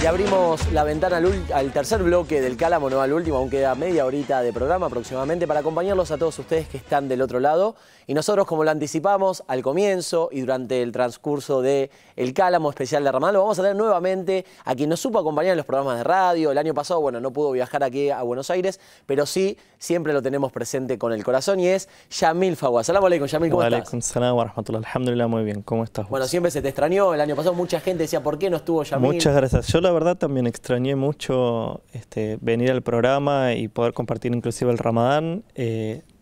Y abrimos la ventana al tercer bloque del Cálamo, no al último, aún queda media horita de programa aproximadamente para acompañarlos a todos ustedes que están del otro lado. Y nosotros, como lo anticipamos al comienzo y durante el transcurso del Cálamo especial de Ramadán, lo vamos a tener nuevamente a quien nos supo acompañar en los programas de radio. El año pasado, bueno, no pudo viajar aquí a Buenos Aires, pero sí, siempre lo tenemos presente con el corazón y es Yamil Fawaz. Salam aleikum, Yamil, ¿cómo estás? Aleikum salam wa rahmatullah. Alhamdulillah, muy bien. ¿Cómo estás vos? Bueno, siempre se te extrañó. El año pasado mucha gente decía, ¿por qué no estuvo Yamil? Muchas gracias. Yo la verdad también extrañé mucho venir al programa y poder compartir inclusive el Ramadán.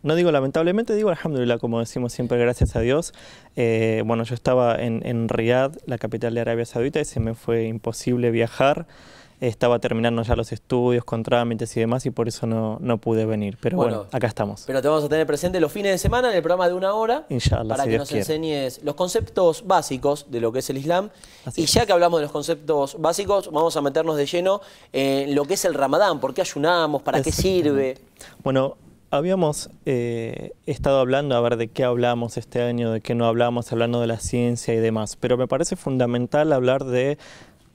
No digo lamentablemente, digo alhamdulillah, como decimos siempre, gracias a Dios. Bueno, yo estaba en Riyadh, la capital de Arabia Saudita, y se me fue imposible viajar. Estaba terminando ya los estudios con trámites y demás y por eso no pude venir. Pero bueno, acá estamos. Pero te vamos a tener presente los fines de semana en el programa de 1 hora. Inshallah, para que nos enseñes los conceptos básicos de lo que es el Islam. Y ya que hablamos de los conceptos básicos, vamos a meternos de lleno en lo que es el Ramadán. ¿Por qué ayunamos? ¿Para qué sirve? Bueno, habíamos estado hablando, a ver de qué hablamos este año, de qué no hablamos, hablando de la ciencia y demás. Pero me parece fundamental hablar de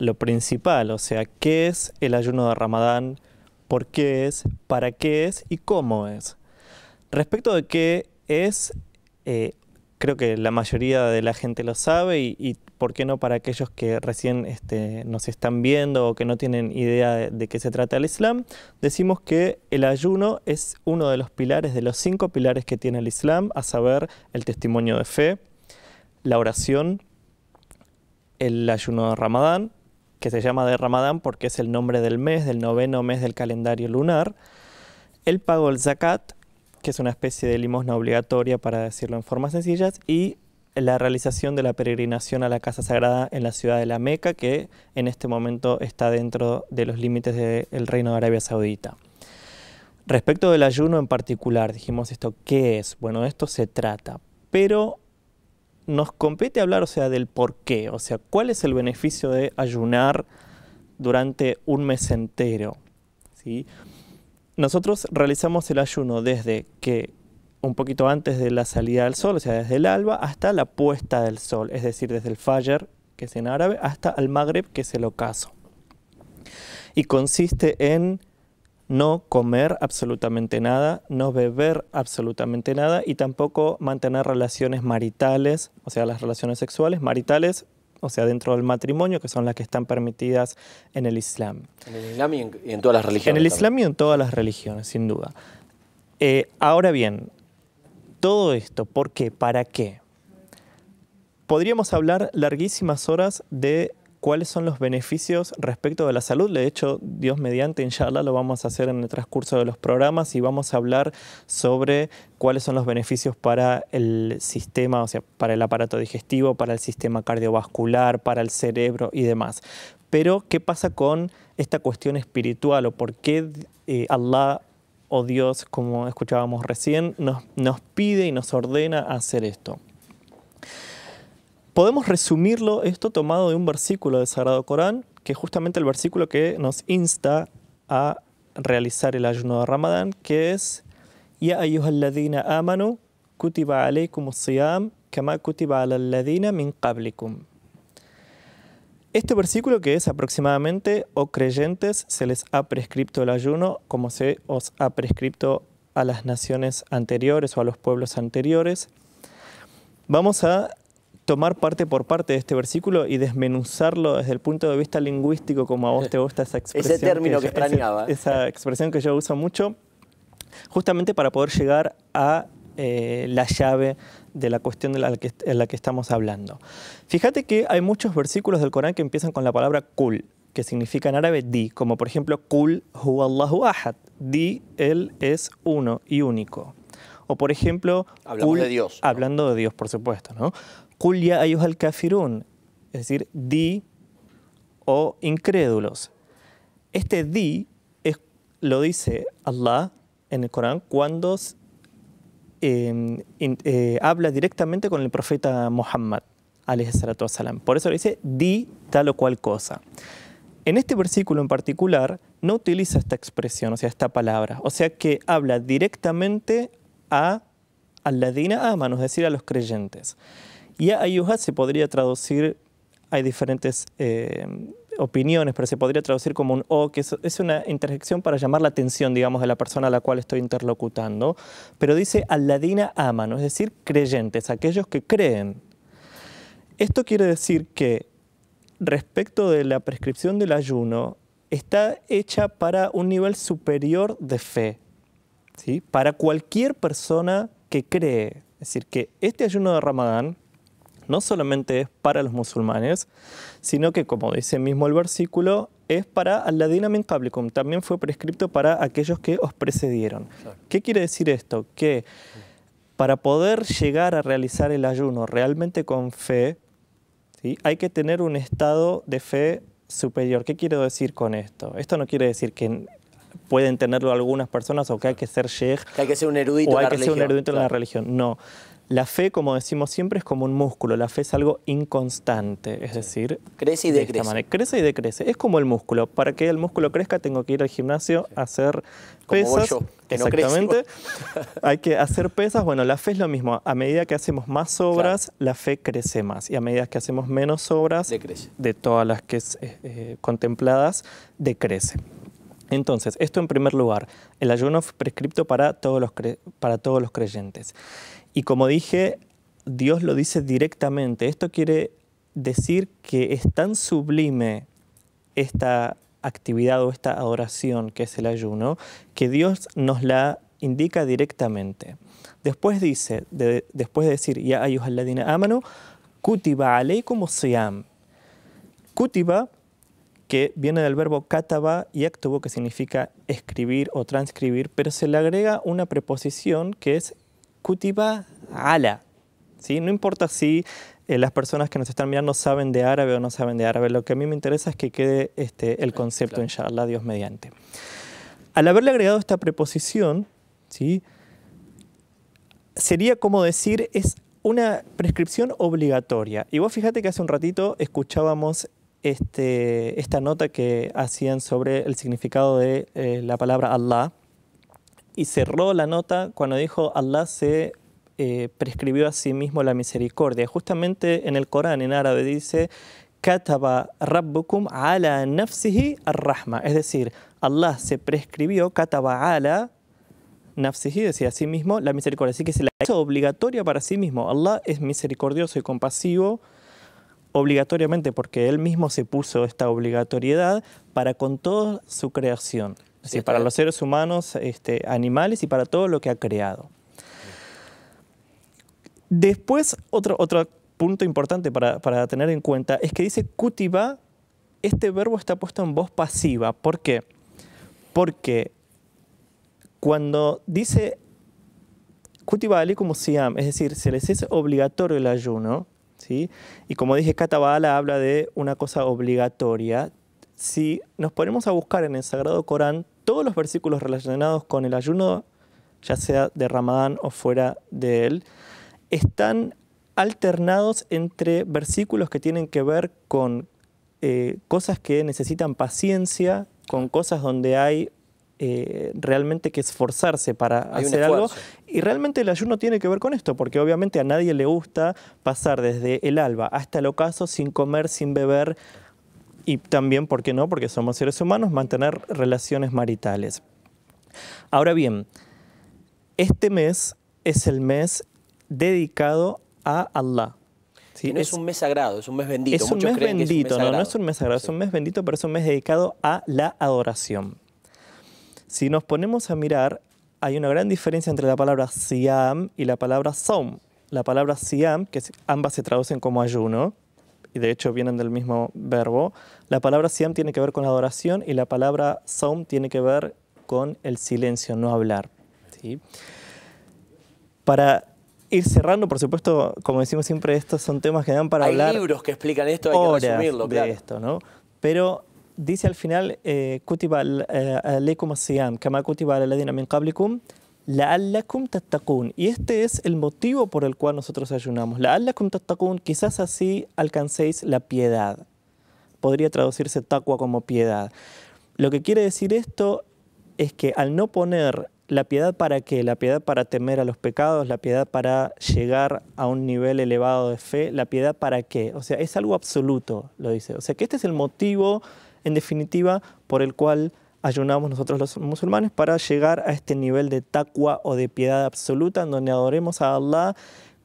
lo principal, o sea, ¿qué es el ayuno de Ramadán? ¿Por qué es? ¿Para qué es? ¿Y cómo es? Respecto de qué es, creo que la mayoría de la gente lo sabe y ¿por qué no para aquellos que recién nos están viendo o que no tienen idea de qué se trata el Islam? Decimos que el ayuno es uno de los pilares, de los 5 pilares que tiene el Islam, a saber, el testimonio de fe, la oración, el ayuno de Ramadán, que se llama de Ramadán porque es el nombre del mes, del 9º mes del calendario lunar, el pago del zakat, que es una especie de limosna obligatoria para decirlo en formas sencillas, y la realización de la peregrinación a la Casa Sagrada en la ciudad de la Meca, que en este momento está dentro de los límites del Reino de Arabia Saudita. Respecto del ayuno en particular, dijimos esto, ¿qué es? Bueno, de esto se trata, pero nos compete hablar, o sea, del por qué, o sea, cuál es el beneficio de ayunar durante un mes entero, ¿sí? Nosotros realizamos el ayuno desde que un poquito antes de la salida del sol, o sea, desde el alba hasta la puesta del sol, es decir, desde el Fajr, que es en árabe, hasta el Maghrib, que es el ocaso. Y consiste en no comer absolutamente nada, no beber absolutamente nada y tampoco mantener relaciones maritales, o sea, las relaciones sexuales maritales, o sea, dentro del matrimonio, que son las que están permitidas en el Islam. En el Islam y en todas las religiones. En el Islam y en todas las religiones, sin duda. Ahora bien, todo esto, ¿por qué? ¿Para qué? Podríamos hablar larguísimas horas de cuáles son los beneficios respecto de la salud. De hecho, Dios mediante, inshallah, lo vamos a hacer en el transcurso de los programas y vamos a hablar sobre cuáles son los beneficios para el sistema, o sea, para el aparato digestivo, para el sistema cardiovascular, para el cerebro y demás. Pero, ¿qué pasa con esta cuestión espiritual o por qué Allah o Dios, como escuchábamos recién, nos pide y nos ordena hacer esto? Podemos resumirlo esto tomado de un versículo del Sagrado Corán, que es justamente el versículo que nos insta a realizar el ayuno de Ramadán, que es Ya ayyuhalladhina amanu kutiba alaykumus siyam kama kutiba alal ladhina min qablikum. Este versículo que es aproximadamente, oh creyentes, se les ha prescripto el ayuno como se os ha prescripto a las naciones anteriores o a los pueblos anteriores. Vamos a tomar parte por parte de este versículo y desmenuzarlo desde el punto de vista lingüístico, como a vos te gusta esa expresión. Ese término que extrañaba. Esa expresión que yo uso mucho, justamente para poder llegar a la llave de la cuestión en la que estamos hablando. Fíjate que hay muchos versículos del Corán que empiezan con la palabra kul, que significa en árabe di, como por ejemplo kul huwallahu ahad, di, él es uno y único. O por ejemplo, hablando de Dios, ¿no? Hablando de Dios, por supuesto, ¿no? Qul ya ayyuhal kafirun, es decir, di o incrédulos. Este di lo dice Allah en el Corán cuando habla directamente con el profeta Muhammad, alayhi salatu wassalam. Por eso le dice di tal o cual cosa. En este versículo en particular no utiliza esta expresión, o sea, esta palabra. O sea que habla directamente a alladhina amanu, es decir, a los creyentes. Ya ayyuha se podría traducir, hay diferentes opiniones, pero se podría traducir como un o, que es una interjección para llamar la atención, digamos, de la persona a la cual estoy interlocutando. Pero dice alladina amanu, es decir, creyentes, aquellos que creen. Esto quiere decir que respecto de la prescripción del ayuno, está hecha para un nivel superior de fe, ¿sí? Para cualquier persona que cree. Es decir, que este ayuno de Ramadán no solamente es para los musulmanes, sino que, como dice mismo el versículo, es para alladina min qablikum, también fue prescripto para aquellos que os precedieron. Claro. ¿Qué quiere decir esto? Que para poder llegar a realizar el ayuno realmente con fe, ¿sí? Hay que tener un estado de fe superior. ¿Qué quiero decir con esto? Esto no quiere decir que pueden tenerlo algunas personas o que hay que ser sheikh, que hay que ser un erudito, o hay que ser un erudito en la religión. No. La fe, como decimos siempre, es como un músculo. La fe es algo inconstante, es decir, crece y decrece. Crece y decrece. Es como el músculo. Para que el músculo crezca, tengo que ir al gimnasio a hacer pesas. Como yo, que exactamente. No hay que hacer pesas. Bueno, la fe es lo mismo. A medida que hacemos más obras, la fe crece más. Y a medida que hacemos menos obras, decrece. De todas las que es contempladas, decrece. Entonces, esto en primer lugar, el ayuno fue prescripto para todos los creyentes. Y como dije, Dios lo dice directamente. Esto quiere decir que es tan sublime esta actividad o esta adoración que es el ayuno, que Dios nos la indica directamente. Después dice, después de decir, ya ayyuhalladhina amanu, kutiba alaykumus siyam. Kutiba, que viene del verbo kataba y yaktubu, que significa escribir o transcribir, pero se le agrega una preposición que es kutiba ala, ¿sí? No importa si las personas que nos están mirando saben de árabe o no saben de árabe, lo que a mí me interesa es que quede el concepto, claro. Inshallah, Dios mediante. Al haberle agregado esta preposición, ¿sí? Sería como decir, es una prescripción obligatoria. Y vos fíjate que hace un ratito escuchábamos esta nota que hacían sobre el significado de la palabra Allah, y cerró la nota cuando dijo Allah se prescribió a sí mismo la misericordia. Justamente en el Corán, en árabe, dice Kataba rabbukum ala nafsihi ar-rahma, es decir, Allah se prescribió, Kataba ala nafsihi, decía a sí mismo, la misericordia. Así que se la hizo obligatoria para sí mismo. Allah es misericordioso y compasivo obligatoriamente porque Él mismo se puso esta obligatoriedad para con toda su creación. Es decir, para los seres humanos, animales y para todo lo que ha creado. Después, otro punto importante para tener en cuenta es que dice kutiba, este verbo está puesto en voz pasiva. ¿Por qué? Porque cuando dice kutiba alaykumus siyam, es decir, se les es obligatorio el ayuno, ¿sí? Y como dije, kataba ala habla de una cosa obligatoria. Si nos ponemos a buscar en el Sagrado Corán, todos los versículos relacionados con el ayuno, ya sea de Ramadán o fuera de él, están alternados entre versículos que tienen que ver con cosas que necesitan paciencia, con cosas donde hay realmente que esforzarse para hacer algo. Y realmente el ayuno tiene que ver con esto, porque obviamente a nadie le gusta pasar desde el alba hasta el ocaso sin comer, sin beber, y también, ¿por qué no? Porque somos seres humanos, mantener relaciones maritales. Ahora bien, este mes es el mes dedicado a Allah. ¿Sí? Y no es un mes sagrado, es un mes bendito. Es un mes bendito, no es un mes sagrado, es un mes bendito, pero es un mes dedicado a la adoración. Si nos ponemos a mirar, hay una gran diferencia entre la palabra siyam y la palabra saum. La palabra siyam, que ambas se traducen como ayuno, y de hecho vienen del mismo verbo. La palabra siyam tiene que ver con adoración y la palabra saum tiene que ver con el silencio, no hablar. ¿Sí? Para ir cerrando, por supuesto, como decimos siempre, estos son temas que dan para hablar. Hay libros que explican esto, hay que resumirlo, claro. De esto, ¿no? Pero dice al final, kutiba alaykumus siyam, kama kutiba ala alladhina min qablikum, la'allakum tattaqun. Y este es el motivo por el cual nosotros ayunamos. La'allakum tattaqun, quizás así alcancéis la piedad. Podría traducirse taqwa como piedad. Lo que quiere decir esto es que al no poner ¿La piedad para qué? ¿La piedad para temer a los pecados? ¿La piedad para llegar a un nivel elevado de fe? ¿La piedad para qué? O sea, es algo absoluto, lo dice. O sea, que este es el motivo, en definitiva, por el cual ayunamos nosotros los musulmanes, para llegar a este nivel de taqwa o de piedad absoluta, en donde adoremos a Allah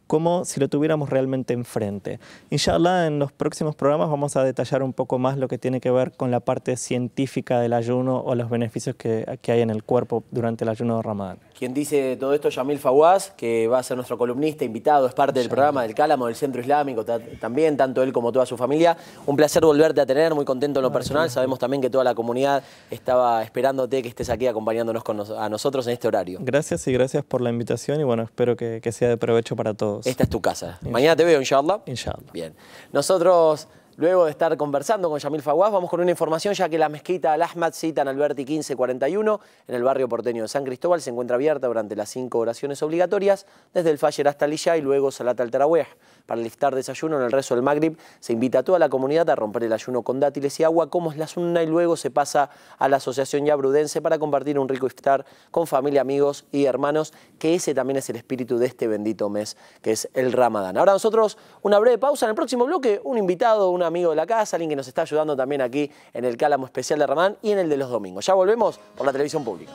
como si lo tuviéramos realmente enfrente. Inshallah, en los próximos programas vamos a detallar un poco más lo que tiene que ver con la parte científica del ayuno o los beneficios que hay en el cuerpo durante el ayuno de Ramadán. Quien dice todo esto, Yamil Fawaz, que va a ser nuestro columnista, invitado, es parte del programa del Cálamo, del Centro Islámico, también, tanto él como toda su familia. Un placer volverte a tener, muy contento en lo personal. Sabemos también que toda la comunidad estaba esperándote que estés aquí acompañándonos a nosotros en este horario. Gracias y gracias por la invitación y bueno, espero que sea de provecho para todos. Esta es tu casa. Mañana te veo, inshallah. Inshallah. Bien. Nosotros, luego de estar conversando con Yamil Fawaz, vamos con una información, ya que la mezquita Al-Ahmad, cita en Alberti 1541, en el barrio porteño de San Cristóbal, se encuentra abierta durante las 5 oraciones obligatorias, desde el Fajr hasta el Isha y luego Salat al-Tarawih. Para el iftar desayuno en el rezo del Maghrib, se invita a toda la comunidad a romper el ayuno con dátiles y agua, como es la sunna, y luego se pasa a la Asociación Yabrudense para compartir un rico iftar con familia, amigos y hermanos, que ese también es el espíritu de este bendito mes, que es el Ramadán. Ahora nosotros, una breve pausa. En el próximo bloque, un invitado, un amigo de la casa, alguien que nos está ayudando también aquí en el Cálamo especial de Ramadán y en el de los domingos. Ya volvemos por la televisión pública.